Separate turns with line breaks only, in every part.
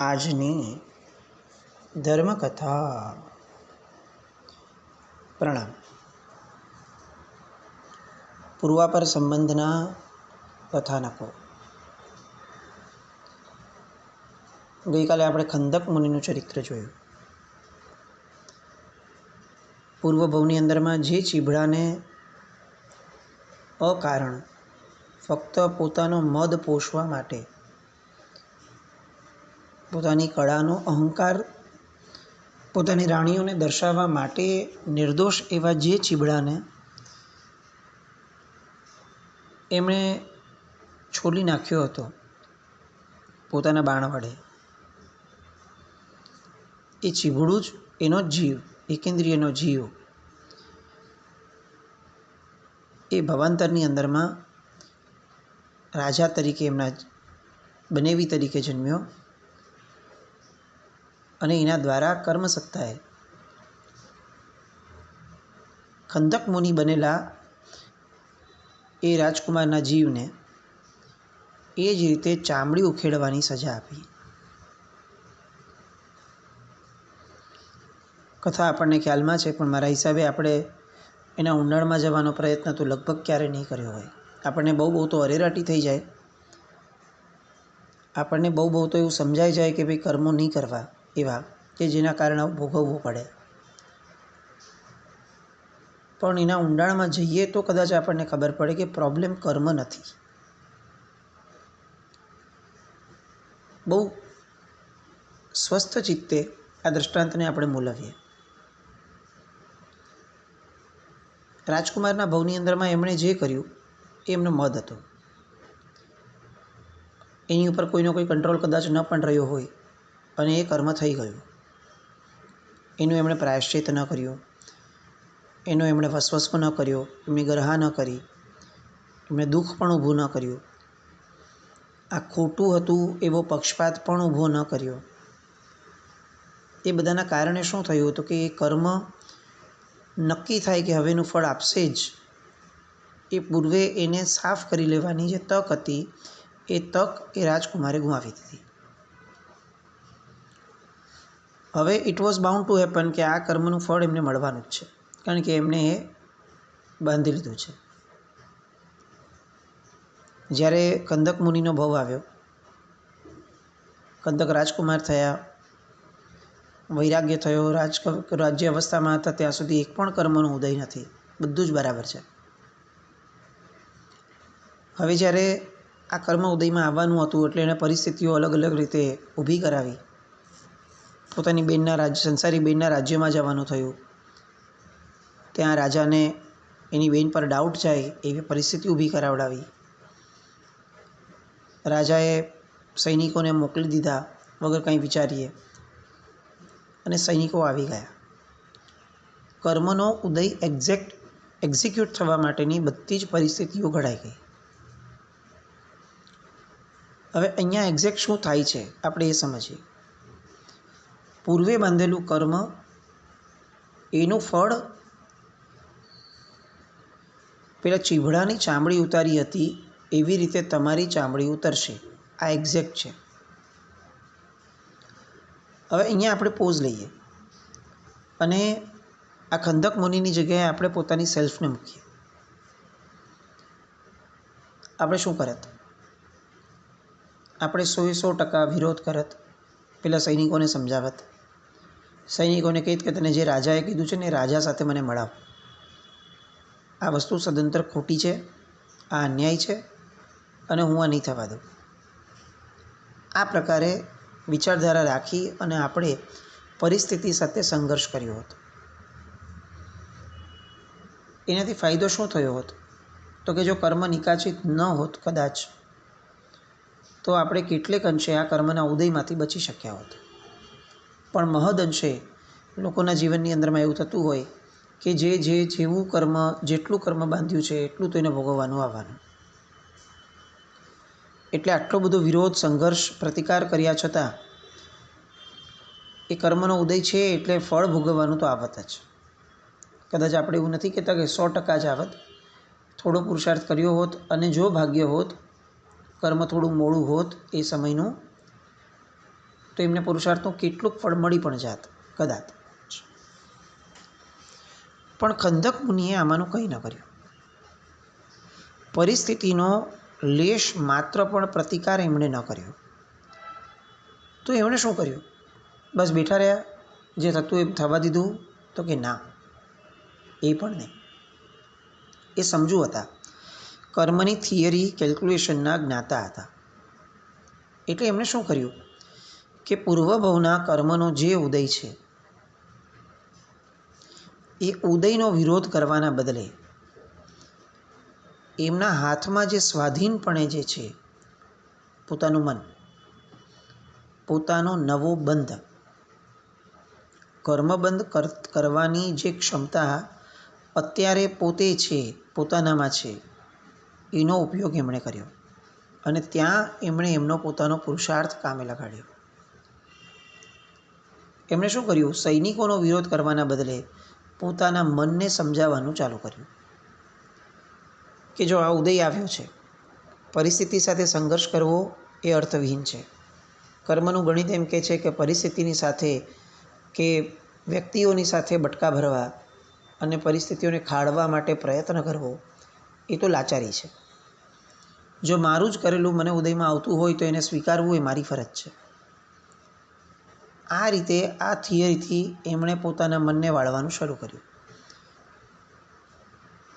આજની ધર્મકથા. પ્રણામ. પૂર્વાપર સંબંધના કથાનકો. ગઈકાલે આપણે ખંદક મુનિનું ચરિત્ર જોયું. પૂર્વ ભવની અંદરમાં જે ચીભડાને અકારણ ફક્ત પોતાનો મદ પોષવા માટે, પોતાની કળાનો અહંકાર પોતાની રાણીઓને દર્શાવવા માટે નિર્દોષ એવા જે ચીભડાને એમણે છોલી નાખ્યો હતો પોતાના બાણ વડે, એ ચીભડું જ એનો જ જીવ, એકેન્દ્રિયનો જીવ, એ ભવાંતરની અંદરમાં રાજા તરીકે, એમના બનેવી તરીકે જન્મ્યો અને એના દ્વારા કર્મસત્તાએ ખંદક મુનિ બનેલા એ રાજકુમારના જીવને એ જ રીતે ચામડી ઉખેડવાની સજા આપી. કથા આપણને ખ્યાલમાં છે, પણ મારા હિસાબે આપણે એના ઊંડાણમાં જવાનો પ્રયત્ન તો લગભગ ક્યારે નહીં કર્યો હોય. આપણને બહુ તો અરેરાટી થઈ જાય, આપણને બહુ તો એવું સમજાઈ જાય કે ભાઈ કર્મો નહીં કરવા એવા કે જેના કારણે ભોગવવું પડે. પણ એના ઊંડાણમાં જઈએ તો કદાચ આપણને ખબર પડે કે પ્રોબ્લેમ કર્મ નથી. બહુ સ્વસ્થ ચિત્તે આ દૃષ્ટાંતને આપણે મૂલવીએ. રાજકુમારના ભવની અંદરમાં એમણે જે કર્યું એ એમનો મદ હતો. એની ઉપર કોઈનો કોઈ કંટ્રોલ કદાચ ન પણ રહ્યો હોય અને એ કર્મ થઈ ગયું. એનું એમણે પ્રાયશ્ચિત ન કર્યું, એનો એમણે વસવસો ન કર્યો, એમની ગરહા ન કરી, એમણે દુઃખ પણ ઊભું ન કર્યું, આ ખોટું હતું એવો પક્ષપાત પણ ઊભો ન કર્યો. એ બધાના કારણે શું થયું હતું કે એ કર્મ નક્કી થાય કે હવેનું ફળ આપશે જ, એ પૂર્વે એને સાફ કરી લેવાની જે તક હતી એ તક એ રાજકુમારે ગુમાવી દીધી. હવે it was bound to happen કે આ કર્મનું ફળ એમને મળવાનું જ છે, કારણ કે એમણે એ બાંધી લીધું છે. જ્યારે કંદક મુનિનો ભવ આવ્યો, કંદક રાજકુમાર થયા, વૈરાગ્ય થયો, રાજ્ય અવસ્થામાં હતા ત્યાં સુધી એક પણ કર્મનો ઉદય નથી, બધું જ બરાબર છે. હવે જ્યારે આ કર્મ ઉદયમાં આવવાનું હતું એટલે એણે પરિસ્થિતિઓ અલગ અલગ રીતે ઊભી કરાવી. પોતાની સંસારી બેનના રાજ્યમાં જવાનું થયું. ત્યાં રાજાને એની બેન પર ડાઉટ જાય એવી પરિસ્થિતિ ઊભી કરાવડાવી. રાજાએ સૈનિકોને મોકલી દીધા વગર કંઈ વિચારીએ, અને સૈનિકો આવી ગયા. કર્મનો ઉદય એક્ઝિક્યુટ થવા માટેની બધી જ પરિસ્થિતિઓ ઘડાઈ ગઈ. હવે અહીંયા એક્ઝેક્ટ શું થાય છે આપણે એ સમજીએ. પૂર્વે બાંધેલું કર્મ એનું ફળ પેલા ચીભડાની ચામડી ઉતારી હતી એવી રીતે તમારી ચામડી ઉતરશે. આ એક્ઝેક્ટ છે. હવે અહીંયા આપણે પોઝ લઈએ અને આ ખંદક મુનિની જગ્યાએ આપણે પોતાની સેલ્ફને મૂકીએ. આપણે શું કરત? આપણે 100% વિરોધ કરત, પેલા સૈનિકોને સમજાવત, સૈનિકોને કહીત કે તને જે રાજાએ કીધું છે ને એ રાજા સાથે મને મળાવ, આ વસ્તુ સદંતર ખોટી છે, આ અન્યાય છે અને હું આ નહીં થવા દઉં. આ પ્રકારે વિચારધારા રાખી અને આપણે પરિસ્થિતિ સાથે સંઘર્ષ કર્યો હતો. એનાથી ફાયદો શું થયો હોત? તો કે જો કર્મ નિકાચિત ન હોત કદાચ, તો આપણે કેટલેક અંશે આ કર્મના ઉદયમાંથી બચી શક્યા હોત. પણ મહદ અંશે લોકોના જીવનની અંદરમાં એવું થતું હોય કે જેવું કર્મ, જેટલું કર્મ બાંધ્યું છે એટલું તો એને ભોગવવાનું આવવાનું. એટલે આટલો બધો વિરોધ, સંઘર્ષ, પ્રતિકાર કર્યા છતાં એ કર્મનો ઉદય છે એટલે ફળ ભોગવવાનું તો આવત જ. કદાચ આપણે એવું નથી કહેતા કે 100% જ આવત. થોડો પુરુષાર્થ કર્યો હોત અને જો ભાગ્ય હોત, કર્મ થોડું મોડું હોત, એ સમયનું તો એમને પુરુષાર્થનું કેટલુંક ફળ મળી પણ જાત કદાચ. પણ ખંદક મુનિએ આમાંનું કંઈ ન કર્યું. પરિસ્થિતિનો લેશ માત્ર પણ પ્રતિકાર એમણે ન કર્યો. તો એમણે શું કર્યું? બસ બેઠા રહ્યા, જે થતું એ થવા દીધું? તો કે ના, એ પણ નહીં. એ સમજુ હતા, કર્મની થિયરી કેલ્ક્યુલેશનના જ્ઞાતા હતા. એટલે એમણે શું કર્યું કે પૂર્વભવના કર્મનો જે ઉદય છે એ ઉદયનો વિરોધ કરવાના બદલે એમના હાથમાં જે સ્વાધીનપણે જે છે પોતાનું મન, પોતાનો નવો બંધ, કર્મબંધ કરવાની જે ક્ષમતા અત્યારે પોતે છે, પોતાનામાં છે, એનો ઉપયોગ એમણે કર્યો અને ત્યાં એમણે એમનો પોતાનો પુરુષાર્થ કામે લગાડ્યો. એમણે શું કર્યું? સૈનિકોનો વિરોધ કરવાના બદલે પોતાના મનને સમજાવવાનું ચાલુ કર્યું કે જો આ ઉદય આવ્યો છે, પરિસ્થિતિ સાથે સંઘર્ષ કરવો એ અર્થવિહીન છે. કર્મનું ગણિત એમ કહે છે કે પરિસ્થિતિની સાથે કે વ્યક્તિઓની સાથે બટકા ભરવા અને પરિસ્થિતિઓને ખાળવા માટે પ્રયત્ન કરવો એ તો લાચારી છે. જો મારું જ કરેલું મને ઉદયમાં આવતું હોય તો એને સ્વીકારવું એ મારી ફરજ છે. આ રીતે આ થિયરીથી એમણે પોતાના મનને વાળવાનું શરૂ કર્યું.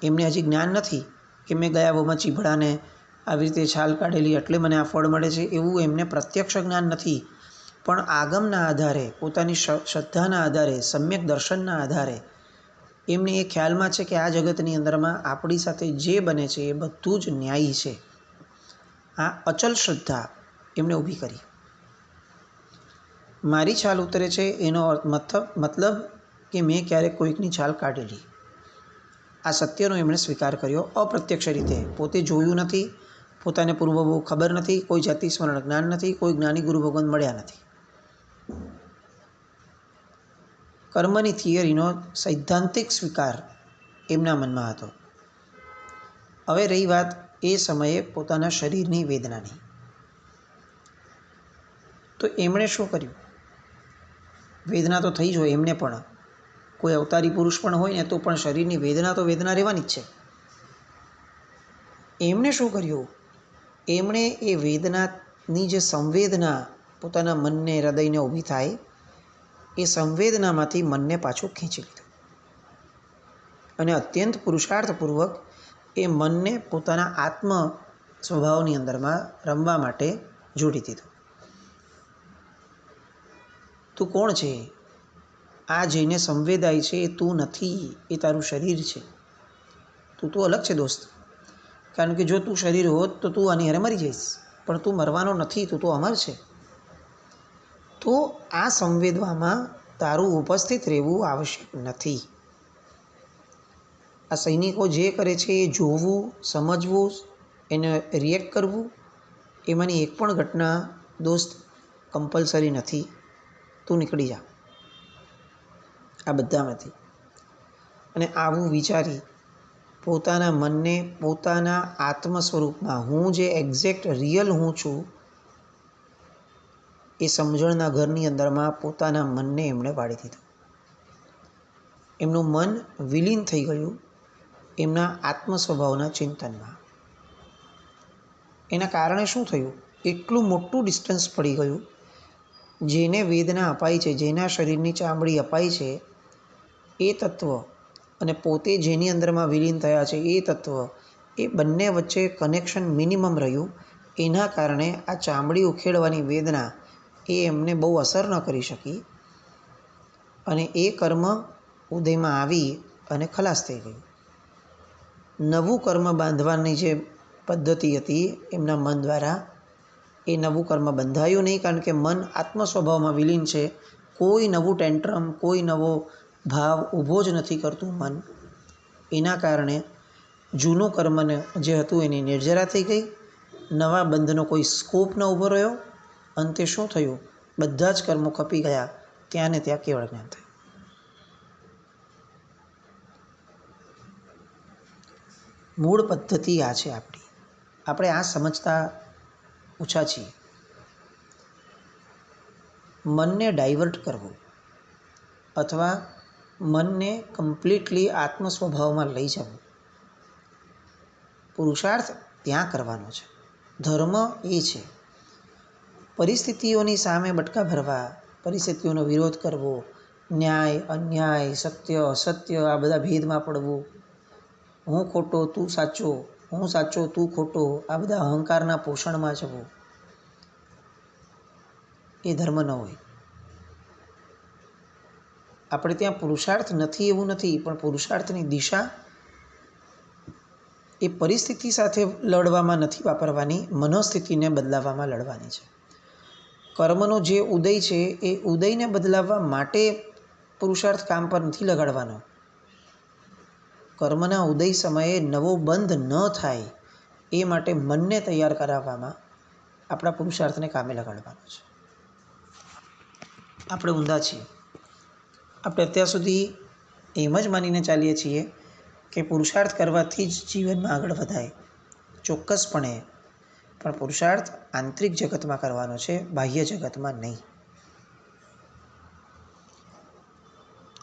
એમને હજી જ્ઞાન નથી કે મેં ગયા ભાવમાં ચીભડાને આવી રીતે છાલ કાઢેલી એટલે મને આ ફળ મળે છે, એવું એમને પ્રત્યક્ષ જ્ઞાન નથી. પણ આગમના આધારે, પોતાની શ્રદ્ધાના આધારે, સમ્યક દર્શનના આધારે એમને એ ખ્યાલમાં છે કે આ જગતની અંદરમાં આપણી સાથે જે બને છે એ બધું જ ન્યાયી છે. આ અચલ શ્રદ્ધા એમણે ઊભી કરી. મારી છાલ ઉતરે છે એનો મતલબ કે મેં ક્યારેક કોઈકની છાલ કાઢેલી, આ સત્યનો એમણે સ્વીકાર કર્યો અપ્રત્યક્ષ રીતે. પોતે જોયું નથી, પોતાને પૂર્વ બહુ ખબર નથી, કોઈ જાતિ સ્મરણ જ્ઞાન નથી, કોઈ જ્ઞાની ગુરુ ભગવાન મળ્યા નથી. કર્મની થિયરીનો સૈદ્ધાંતિક સ્વીકાર એમના મનમાં હતો. હવે રહી વાત એ સમયે પોતાના શરીરની વેદનાની, તો એમણે શું કર્યું? વેદના તો થઈ જ હોય એમને પણ, કોઈ અવતારી પુરુષ પણ હોય ને તો પણ શરીરની વેદના તો વેદના રહેવાની જ છે. એમણે શું કર્યું? એમણે એ વેદનાની જે સંવેદના પોતાના મનને, હૃદયને ઊભી થાય, એ સંવેદનામાંથી મનને પાછું ખેંચી લીધું અને અત્યંત પુરુષાર્થપૂર્વક એ મનને પોતાના આત્મ સ્વભાવની અંદરમાં રમવા માટે જોડી દીધું. તું કોણ છે? આ જેને સંવેદાય છે એ તું નથી, એ તારું શરીર છે. તું તો અલગ છે દોસ્ત, કારણ કે જો તું શરીર હોત તો તું આની હારે મરી જઈશ, પણ તું મરવાનો નથી, તું તો અમર છે. તો આ સંવેદવામાં તારું ઉપસ્થિત રહેવું આવશ્યક નથી. આ સૈનિકો જે કરે છે એ જોવું, સમજવું, એને રિએક્ટ કરવું, એમાંની એક પણ ઘટના દોસ્ત કમ્પલસરી નથી. તું નીકળી જા આ બધામાંથી. અને આવું વિચારી પોતાના મનને પોતાના આત્મ સ્વરૂપમાં, હું જે એક્ઝેક્ટ રિયલ હું છું, એ સમજણના ઘરની અંદરમાં પોતાના મનને એમણે વાળી દીધું. એમનું મન વિલીન થઈ ગયું એમના આત્મ સ્વભાવના ચિંતનમાં. એના કારણે શું થયું? એટલું મોટું ડિસ્ટન્સ પડી ગયું. જેને વેદના અપાઈ છે, જેના શરીરની ચામડી અપાઈ છે, એ તત્વ અને પોતે જેની અંદરમાં વિલીન થયા છે એ તત્વ, એ બંને વચ્ચે કનેક્શન મિનિમમ રહ્યું. એના કારણે આ ચામડી ઉખેડવાની વેદના એ એમને બહુ અસર ન કરી શકી અને એ કર્મ ઉદયમાં આવી અને ખલાસ થઈ ગયું. નવું કર્મ બાંધવાની જે પદ્ધતિ હતી એમના મન દ્વારા, એ નવું કર્મ બંધાયું નહીં, કારણ કે મન આત્મ સ્વભાવમાં વિલીન છે. કોઈ નવું ટેન્ટ્રમ, કોઈ નવો ભાવ ઊભો જ નથી કરતું મન. એના કારણે જૂનું કર્મને જે હતું એની નિર્જરા થઈ ગઈ, નવા બંધનો કોઈ સ્કોપ ન ઊભો રહ્યો. અંતે શું થયું? બધા જ કર્મો ખપી ગયા. ત્યાં ને ત્યાં કેવળ જ્ઞાન થયું. મૂળ પદ્ધતિ આ છે આપણી. આપણે આ સમજતા ઓછા છીએ. મનને ડાયવર્ટ કરવું અથવા મનને કમ્પ્લીટલી આત્મ સ્વભાવમાં લઈ જવું. પુરુષાર્થ ત્યાં કરવાનો છે. ધર્મ એ છે. પરિસ્થિતિઓની સામે બટકા ભરવા, પરિસ્થિતિઓનો વિરોધ કરવો, ન્યાય અન્યાય, સત્ય અસત્ય આ બધા ભેદમાં પડવું, હું ખોટો તું સાચો, હું સાચો તું ખોટો, આ બધા અહંકારના પોષણમાં જવું, એ ધર્મ ન હોય. આપણે ત્યાં પુરુષાર્થ નથી એવું નથી, પણ પુરુષાર્થની દિશા એ પરિસ્થિતિ સાથે લડવામાં નથી વાપરવાની, મનોસ્થિતિને બદલાવવામાં લડવાની છે. કર્મનો જે ઉદય છે એ ઉદયને બદલાવવા માટે પુરુષાર્થ કામ પર નથી લગાડવાનો. કર્મના ઉદય સમયે નવો બંધ ન થાય એ માટે મનને તૈયાર કરાવવામાં આપણા પુરુષાર્થને કામે લગાડવાનો છે. આપણે ઊંધા છીએ. આપણે અત્યાર સુધી એમ જ માનીને ચાલીએ છીએ કે પુરુષાર્થ કરવાથી જ જીવનમાં આગળ વધાય. ચોક્કસપણે, પણ પુરુષાર્થ આંતરિક જગતમાં કરવાનો છે, બાહ્ય જગતમાં નહીં.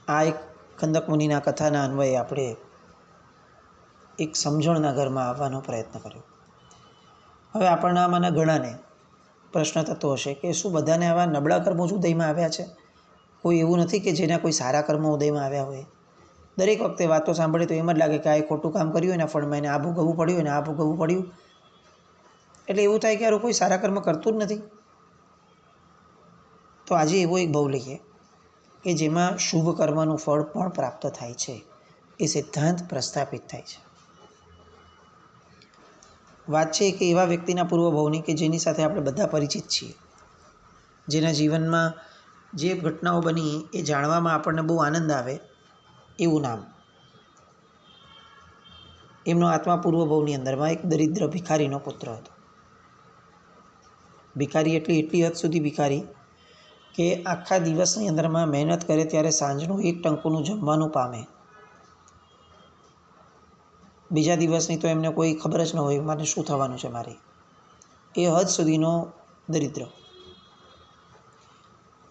આ એક ખંદક મુનિના કથાના અન્વયે આપણે એક સમજણના ઘરમાં આવવાનો પ્રયત્ન કર્યો. હવે આપણનામાંના ઘણાને પ્રશ્ન થતો હશે કે શું બધાને આવા નબળા કર્મો જ ઉદયમાં આવ્યા છે? કોઈ એવું નથી કે જેના કોઈ સારા કર્મો ઉદયમાં આવ્યા હોય? દરેક વખતે વાતો સાંભળે તો એમ જ લાગે કે આ ખોટું કામ કર્યું એના ફળમાં એને આ ભોગવવું પડ્યું, એને આ ભોગવવું પડ્યું. એટલે એવું થાય કે કોઈ સારા કર્મ કરતું જ નથી. તો આજે એવો એક ભાવ લઈએ કે જેમાં શુભ કર્મનું ફળ પણ પ્રાપ્ત થાય છે. એ સિદ્ધાંત પ્રસ્થાપિત થાય છે. વાત છે કે એવા વ્યક્તિના પૂર્વભાવની કે જેની સાથે આપણે બધા પરિચિત છીએ, જેના જીવનમાં જે ઘટનાઓ બની એ જાણવામાં આપણને બહુ આનંદ આવે એવું નામ. એમનો આત્મા પૂર્વભાવની અંદરમાં એક દરિદ્ર ભિખારીનો પુત્ર હતો. ભિખારી એટલી હદ સુધી ભિખારી કે આખા દિવસની અંદરમાં મહેનત કરે ત્યારે સાંજનું એક ટંકુનું જમવાનું પામે. બીજા દિવસની તો એમને કોઈ ખબર જ ન હોય મને શું થવાનું છે મારી. એ હદ સુધીનો દરિદ્ર.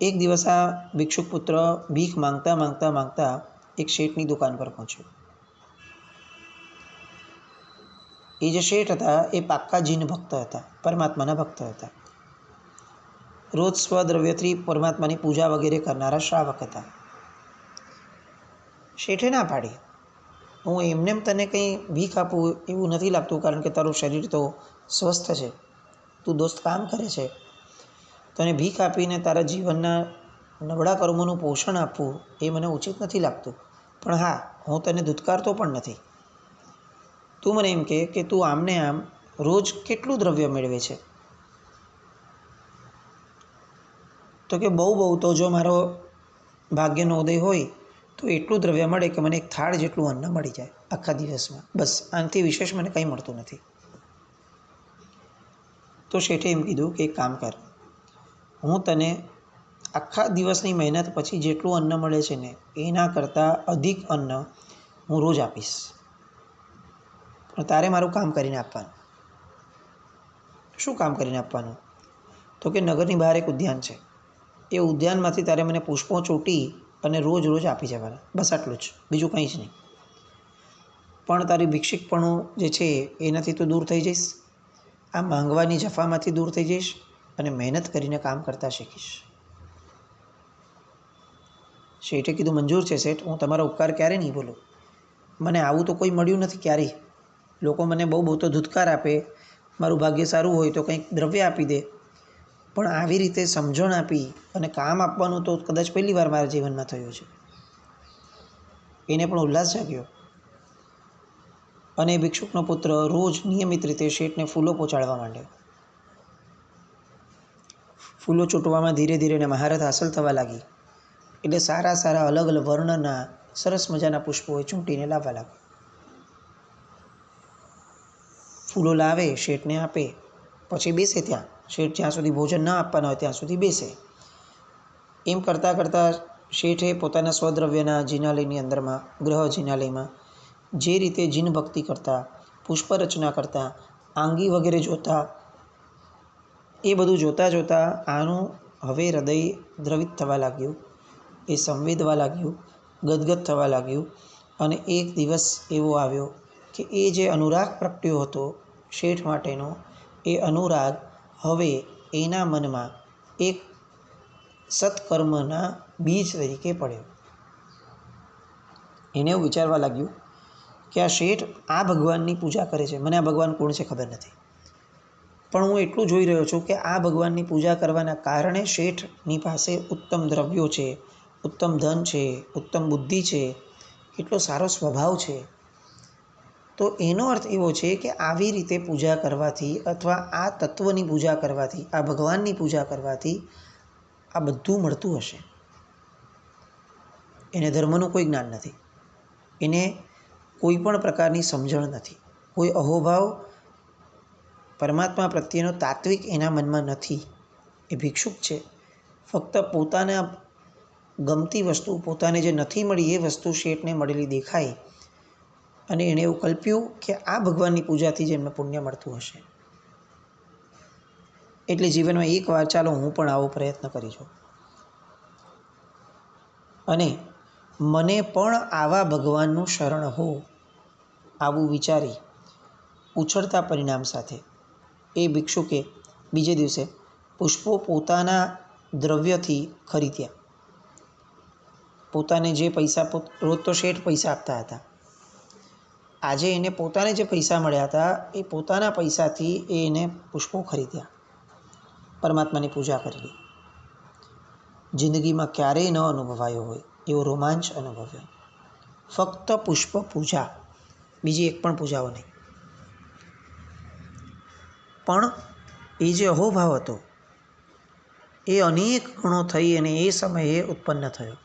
એક દિવસ આ ભિક્ષુક પુત્ર ભીખ માંગતા માંગતા માંગતા એક શેઠની દુકાન પર પહોંચ્યો. એ જે શેઠ હતા એ પાક્કા જીન ભક્ત હતા, પરમાત્માના ભક્ત હતા. રોજ સ્વદ્રવ્યથી પરમાત્માની પૂજા વગેરે કરનારા શ્રાવક હતા. શેઠે ના પાડી, હું એમને તને કંઈ ભીખ આપું એવું નથી લાગતું, કારણ કે તારું શરીર તો સ્વસ્થ છે, તું દોસ્ત કામ કરે છે, તને ભીખ આપીને તારા જીવનના નબળા કર્મોનું પોષણ આપવું એ મને ઉચિત નથી લાગતું. પણ હા, હું તને ધુતકારતો પણ નથી. તું મને એમ કે તું આમને આમ રોજ કેટલું દ્રવ્ય મેળવે છે? તો કે બહુ તો જો મારો ભાગ્યનો ઉદય હોય તો એટલું દ્રવ્ય મળે કે મને એક થાળ જેટલું અન્ન મળી જાય આખા દિવસમાં. બસ, આનાથી વિશેષ મને કંઈ મળતું નથી. તો શેઠે એમ કીધું કે એક કામ કર, હું તને આખા દિવસની મહેનત પછી જેટલું અન્ન મળે છે ને એના કરતાં અધિક અન્ન હું રોજ આપીશ, પણ તારે મારું કામ કરીને આપવાનું. શું કામ કરીને આપવાનું? તો કે નગરની બહાર એક ઉદ્યાન છે, એ ઉદ્યાનમાંથી તારે મને પુષ્પો ચોંટી અને રોજ આપી જવાના. બસ આટલું જ, બીજું કંઈ જ નહીં. પણ તારી ભિક્ષિકપણું જે છે એનાથી તું દૂર થઈ જઈશ, આ માંગવાની જફામાંથી દૂર થઈ જઈશ અને મહેનત કરીને કામ કરતા શીખીશ. શેઠે કીધું મંજૂર છે શેઠ, હું તમારો ઉપકાર ક્યારે નહીં બોલું. મને આવું તો કોઈ મળ્યું નથી ક્યારેય. લોકો મને બહુ તો ધુતકાર આપે, મારું ભાગ્ય સારું હોય તો કંઈક દ્રવ્ય આપી દે, પણ આવી રીતે સમજણ આપી અને કામ આપવાનું તો કદાચ પહેલી વાર મારા જીવનમાં થયું છે. એને પણ ઉલ્લાસ જાગ્યો અને ભિક્ષુકનો પુત્ર રોજ નિયમિત રીતે શેઠને ફૂલો પહોંચાડવા માંડ્યો. ફૂલો ચૂંટવામાં ધીરે ધીરે એને મહારત હાંસલ થવા લાગી. એટલે સારા અલગ વર્ણના સરસ મજાના પુષ્પો એ ચૂંટીને લાવવા લાગ્યો. ફૂલો લાવે, શેઠને આપે, પછી બેસે ત્યાં. શેઠ જ્યાં સુધી ભોજન ન આપવાના હોય ત્યાં સુધી બેસે. એમ કરતાં કરતાં શેઠે પોતાના સ્વદ્રવ્યના જિનાલયની અંદરમાં, ગ્રહ જિનાલયમાં જે રીતે જીન ભક્તિ કરતા, પુષ્પ રચના કરતા, આંગી વગેરે જોતા, એ બધું જોતાં આનું હવે હૃદય દ્રવિત થવા લાગ્યું, એ સંવેદવા લાગ્યું, ગદગદ થવા લાગ્યું. અને એક દિવસ એવો આવ્યો કે એ જે અનુરાગ પ્રગટ્યો હતો શેઠ માટેનો, એ અનુરાગ હવે એના મનમાં એક સત્કર્મના બીજ તરીકે પડ્યો. એને એવું વિચારવા લાગ્યું કે આ શેઠ આ ભગવાનની પૂજા કરે છે, મને આ ભગવાન કોણ છે ખબર નથી, પણ હું એટલું જોઈ રહ્યો છું કે આ ભગવાનની પૂજા કરવાના કારણે શેઠની પાસે ઉત્તમ દ્રવ્યો છે, ઉત્તમ ધન છે, ઉત્તમ બુદ્ધિ છે, એટલો સારો સ્વભાવ છે. તો એનો અર્થ એવો છે કે આવી રીતે પૂજા કરવાથી અથવા આ તત્વની પૂજા કરવાથી, આ ભગવાનની પૂજા કરવાથી આ બધું મળતું હશે. એને ધર્મનું કોઈ જ્ઞાન નથી, એને કોઈ પણ પ્રકારની સમજણ નથી, કોઈ અહોભાવ પરમાત્મા પ્રત્યેનો તાત્વિક એના મનમાં નથી. એ ભિક્ષુક છે, ફક્ત પોતાના ગમતી વસ્તુ, પોતાને જે નથી મળી એ વસ્તુ શેઠને મળેલી દેખાય અને એણે એવું કલ્પ્યું કે આ ભગવાનની પૂજાથી જ એમને પુણ્ય મળતું હશે. એટલે જીવનમાં એકવાર ચાલો હું પણ આવો પ્રયત્ન કરી જોઉં અને મને પણ આવા ભગવાનનું શરણ હો, આવું વિચારી ઉછળતા પરિણામ સાથે એ ભિક્ષુકે બીજે દિવસે પુષ્પો પોતાના દ્રવ્યથી ખરીદ્યા. પોતાને જે પૈસા, રોજ તો શેઠ પૈસા આપતા હતા, આજે એને પોતાને જે પૈસા મળ્યા હતા એ પોતાના પૈસાથી એને પુષ્પો ખરીદ્યા, પરમાત્માની પૂજા કરેલી. જિંદગીમાં ક્યારેય ન અનુભવાયો હોય એવો રોમાંચ અનુભવ્યો. ફક્ત પુષ્પ પૂજા, બીજી એક પણ પૂજાઓ નહીં. પણ એ જે અહોભાવ હતો એ અનેક ગણો થઈ અને એ સમયે ઉત્પન્ન થયો.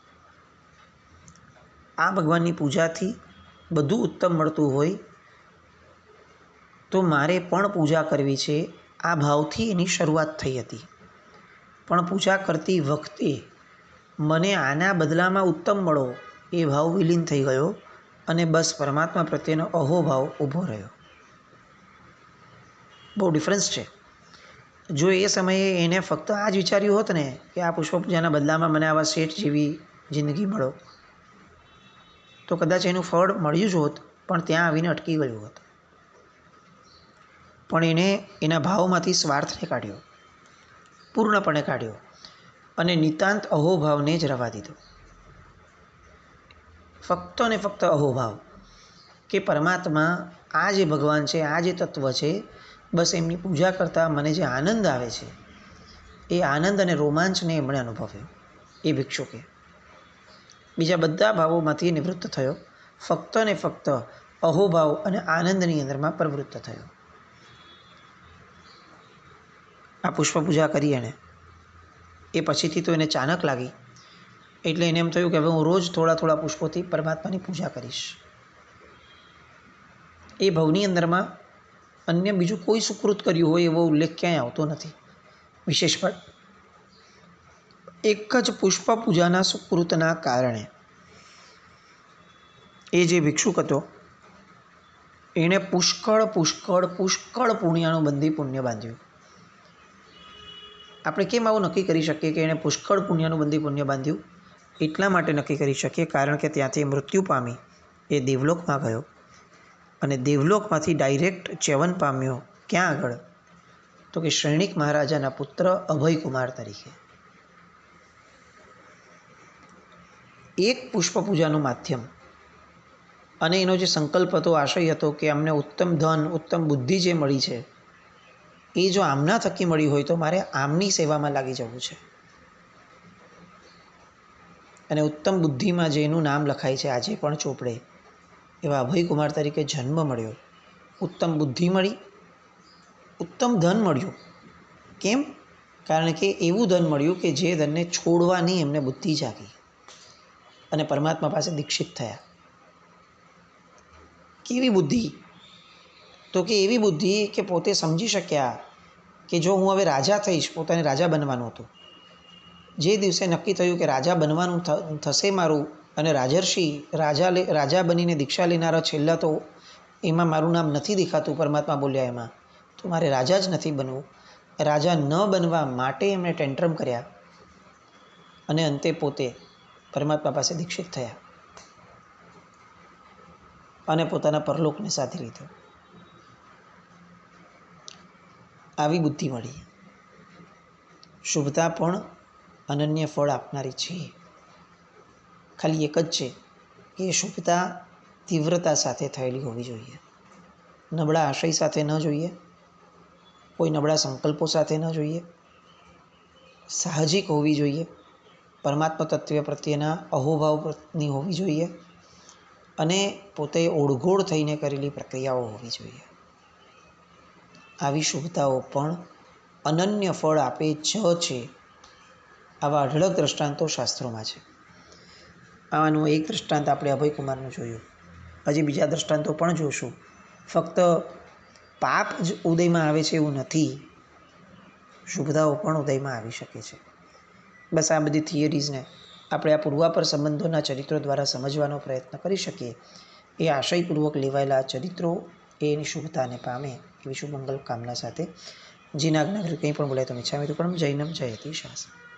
આ ભગવાનની પૂજાથી બધું ઉત્તમ મળતું હોય તો મારે પણ પૂજા કરવી છે, આ ભાવથી એની શરૂઆત થઈ હતી. પણ પૂજા કરતી વખતે મને આના બદલામાં ઉત્તમ મળો એ ભાવ વિલીન થઈ ગયો અને બસ પરમાત્મા પ્રત્યેનો અહોભાવ ઊભો રહ્યો. બહુ ડિફરન્સ છે. જો એ સમયે એને ફક્ત આ જ વિચાર્યું હોત ને કે આ પુષ્પ પૂજાના બદલામાં મને આવા શેઠ જેવી જિંદગી મળો, તો કદાચ એનું ફળ મળ્યું જ હોત, પણ ત્યાં આવીને અટકી ગયું હોત. પણ એણે એના ભાવમાંથી સ્વાર્થને કાઢ્યો, પૂર્ણપણે કાઢ્યો અને નિતાંત અહોભાવને જ રવા દીધો. ફક્ત ને ફક્ત અહોભાવ કે પરમાત્મા, આ જે ભગવાન છે, આ જે તત્વ છે, બસ એમની પૂજા કરતાં મને જે આનંદ આવે છે એ આનંદ અને રોમાંચને એમણે અનુભવ્યો એ ભિક્ષુકે. બીજા બધા ભાવોમાંથી નિવૃત્ત થયો, ફક્ત ને ફક્ત અહોભાવ અને આનંદની અંદરમાં પ્રવૃત્ત થયો. આ પુષ્પ પૂજા કરી એણે, એ પછીથી તો એને ચાનક લાગી. એટલે એને એમ થયું કે હવે હું રોજ થોડા થોડા પુષ્પોથી પરમાત્માની પૂજા કરીશ. એ ભવની અંદરમાં અન્ય બીજું કોઈ સુકૃત કર્યું હોય એવો ઉલ્લેખ ક્યાંય આવતો નથી. વિશેષ પણ એક જ પુષ્પ પૂજાના સુકૃતના કારણે એ જે ભિક્ષુક હતો એણે પુષ્કળ પુષ્કળ પુષ્કળ પુણ્યનું બંધી પુણ્ય બાંધ્યું. આપણે કેમ આવું નક્કી કરી શકીએ કે એણે પુષ્કળ પુણ્યનું બંધી પુણ્ય બાંધ્યું? એટલા માટે નક્કી કરી શકીએ કારણ કે ત્યાંથી મૃત્યુ પામી એ દેવલોકમાં ગયો અને દેવલોકમાંથી ડાયરેક્ટ ચ્યવન પામ્યો ક્યાં આગળ? તો કે શૈણિક મહારાજાના પુત્ર અભયકુમાર તરીકે. એક પુષ્પ પૂજાનું માધ્યમ અને એનો જે સંકલ્પ હતો, આશય હતો કે અમને ઉત્તમ ધન, ઉત્તમ બુદ્ધિ જે મળી છે એ જો આમના થકી મળી હોય તો મારે આમની સેવામાં લાગી જવું છે. અને ઉત્તમ બુદ્ધિમાં જેનું નામ લખાય છે આજે પણ ચોપડે, એવા અભયકુમાર તરીકે જન્મ મળ્યો. ઉત્તમ બુદ્ધિ મળી, ઉત્તમ ધન મળ્યું. કેમ? કારણ કે એવું ધન મળ્યું કે જે ધનને છોડવાની એમને બુદ્ધિ જાગી અને પરમાત્મા પાસે દીક્ષિત થયા. કેવી બુદ્ધિ? તો કે એવી બુદ્ધિ કે પોતે સમજી શક્યા કે જો હું હવે રાજા થઈશ, પોતાને રાજા બનવાનું હતું. જે દિવસે નક્કી થયું કે રાજા બનવાનું થશે મારું અને રાજર્ષિ રાજા બનીને દીક્ષા લેનારા છેલ્લા તો એમાં મારું નામ નથી દેખાતું, પરમાત્મા બોલ્યા એમાં, તો મારે રાજા જ નથી બનવું. રાજા ન બનવા માટે એમણે ટેન્ટ્રમ કર્યા અને અંતે પોતે પરમાત્મા પાસે દીક્ષિત થયા અને પોતાના પરલોકને સાધી લીધો. આવી બુદ્ધિ મળી. શુભતા પણ અનન્ય ફળ આપનારી છે. ખાલી એક જ છે કે એ શુભતા તીવ્રતા સાથે થયેલી હોવી જોઈએ. નબળા આશય સાથે ન જોઈએ, કોઈ નબળા સંકલ્પો સાથે ન જોઈએ, સાહજિક હોવી જોઈએ, પરમાત્મા તત્વ પ્રત્યેના અહોભાવની હોવી જોઈએ અને પોતે ઓળઘોળ થઈને કરેલી પ્રક્રિયાઓ હોવી જોઈએ. આવી શુભતાઓ પણ અનન્ય ફળ આપે જ છે. આવા અઢળક દ્રષ્ટાંતો શાસ્ત્રોમાં છે. આવાનું એક દ્રષ્ટાંત આપણે અભયકુમારનું જોયું. હજી બીજા દ્રષ્ટાંતો પણ જોશું. ફક્ત પાપ જ ઉદયમાં આવે છે એવું નથી, શુભતાઓ પણ ઉદયમાં આવી શકે છે. બસ આ બધી થિયરીઝને આપણે આ પૂર્વાપર સંબંધોના ચરિત્રો દ્વારા સમજવાનો પ્રયત્ન કરી શકીએ. એ આશયપૂર્વક લેવાયેલા ચરિત્રો એની શુભતાને પામે એવી શુભમંગલ કામના સાથે જીના આજ્ઞા કંઈ પણ બોલાય તો મિચ્છામિ દુક્કડમ. જૈનમ જયતિ શાસ્ત્રમ.